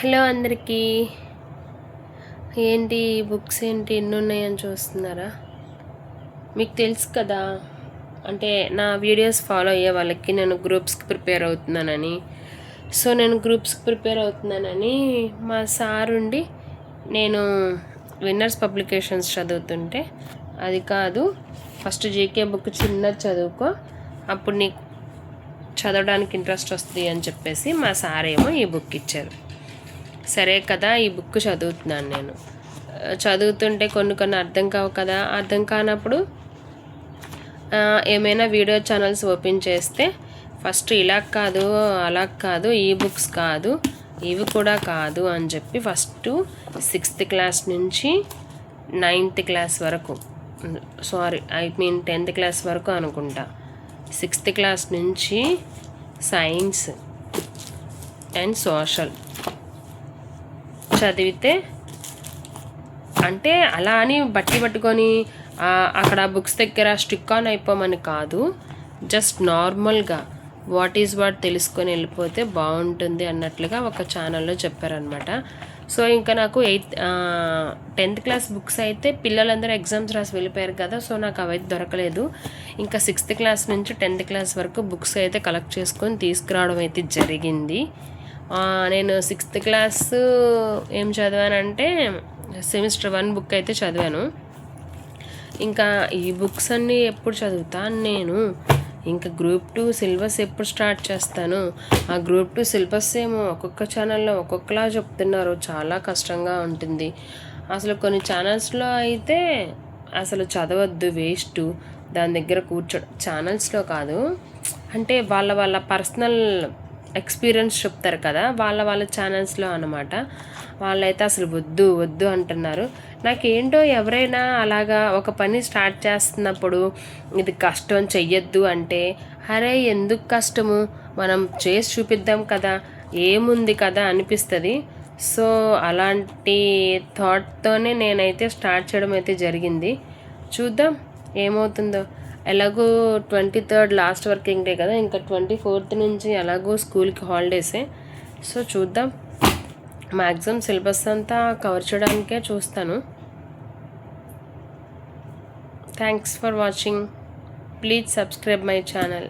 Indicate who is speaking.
Speaker 1: Hello అందరికీ. ఏంటి books ఏంటి ఎన్ని ఉన్నాయని చూస్తున్నారా? మీకు తెలుసు కదా, అంటే నా వీడియోస్ ఫాలో అయ్యే వాళ్ళకి నేను గ్రూప్స్కి ప్రిపేర్ అవుతున్నానని. సో నేను గ్రూప్స్కి ప్రిపేర్ అవుతున్నానని మా సార్ ఉండి నేను విన్నర్స్ పబ్లికేషన్స్ చదువుతుంటే, అది కాదు ఫస్ట్ జీకే బుక్ చిన్నది చదువుకో, అప్పుడు నీకు చదవడానికి ఇంట్రెస్ట్ వస్తుంది అని చెప్పేసి మా సార్ ఏమో ఈ బుక్ ఇచ్చారు. సరే కదా, ఈ బుక్ చదువుతున్నాను నేను. చదువుతుంటే కొన్ని అర్థం కావు కదా. అర్థం కానప్పుడు ఏమైనా వీడియో ఛానల్స్ ఓపెన్ చేస్తే ఫస్ట్ ఇలా కాదు అలా కాదు, ఈ బుక్స్ కాదు ఇవి కూడా కాదు అని చెప్పి ఫస్ట్ 6th క్లాస్ నుంచి 9th క్లాస్ వరకు, 10th క్లాస్ వరకు అనుకుంటా, 6th క్లాస్ నుంచి సైన్స్ అండ్ సోషల్ చదివితే, అంటే అలా అని బట్టి పట్టుకొని అక్కడ బుక్స్ దగ్గర స్టిక్ ఆన్ అయిపోమని కాదు, జస్ట్ నార్మల్గా వాట్ ఈజ్ వాట్ తెలుసుకొని వెళ్ళిపోతే బాగుంటుంది అన్నట్లుగా ఒక ఛానల్లో చెప్పారనమాట. సో ఇంకా నాకు 10th క్లాస్ బుక్స్ అయితే పిల్లలందరూ ఎగ్జామ్స్ రాసి వెళ్ళిపోయారు కదా, సో నాకు అవైతే దొరకలేదు. ఇంకా 6th క్లాస్ నుంచి 10th క్లాస్ వరకు బుక్స్ అయితే కలెక్ట్ చేసుకొని తీసుకురావడం అయితే జరిగింది. నేను 6th క్లాస్ ఏం చదివానంటే సెమిస్టర్ 1 బుక్ అయితే చదివాను. ఇంకా ఈ బుక్స్ అన్నీ ఎప్పుడు చదువుతాను నేను? ఇంకా గ్రూప్ 2 సిలబస్ ఎప్పుడు స్టార్ట్ చేస్తాను? ఆ గ్రూప్ 2 సిలబస్ ఏమో ఒక్కొక్క ఛానల్లో ఒక్కొక్కలా చెప్తున్నారు, చాలా కష్టంగా ఉంటుంది. అసలు కొన్ని ఛానల్స్లో అయితే అసలు చదవద్దు, వేస్ట్, దాని దగ్గర ఛానల్స్లో కాదు, అంటే వాళ్ళ పర్సనల్ ఎక్స్పీరియన్స్ చెప్తారు కదా, వాళ్ళ ఛానల్స్లో అనమాట. వాళ్ళైతే అసలు వద్దు వద్దు అంటున్నారు. నాకేంటో ఎవరైనా అలాగా ఒక పని స్టార్ట్ చేస్తున్నప్పుడు ఇది కష్టం చెయ్యొద్దు అంటే, అరే ఎందుకు కష్టము, మనం చేసి చూపిద్దాం కదా, ఏముంది కదా అనిపిస్తుంది. సో అలాంటి థాట్తోనే నేనైతే స్టార్ట్ చేయడం అయితే జరిగింది. చూద్దాం ఏమవుతుందో. ఎలాగో 23rd లాస్ట్ వర్కింగ్ డే కదా, ఇంకా 24th నుంచి ఎలాగో స్కూల్కి హాలిడేసే. సో చూద్దాం, మ్యాక్సిమం సిలబస్ అంతా కవర్ చేయడానికే చూస్తాను. Thanks for watching. Please subscribe my channel.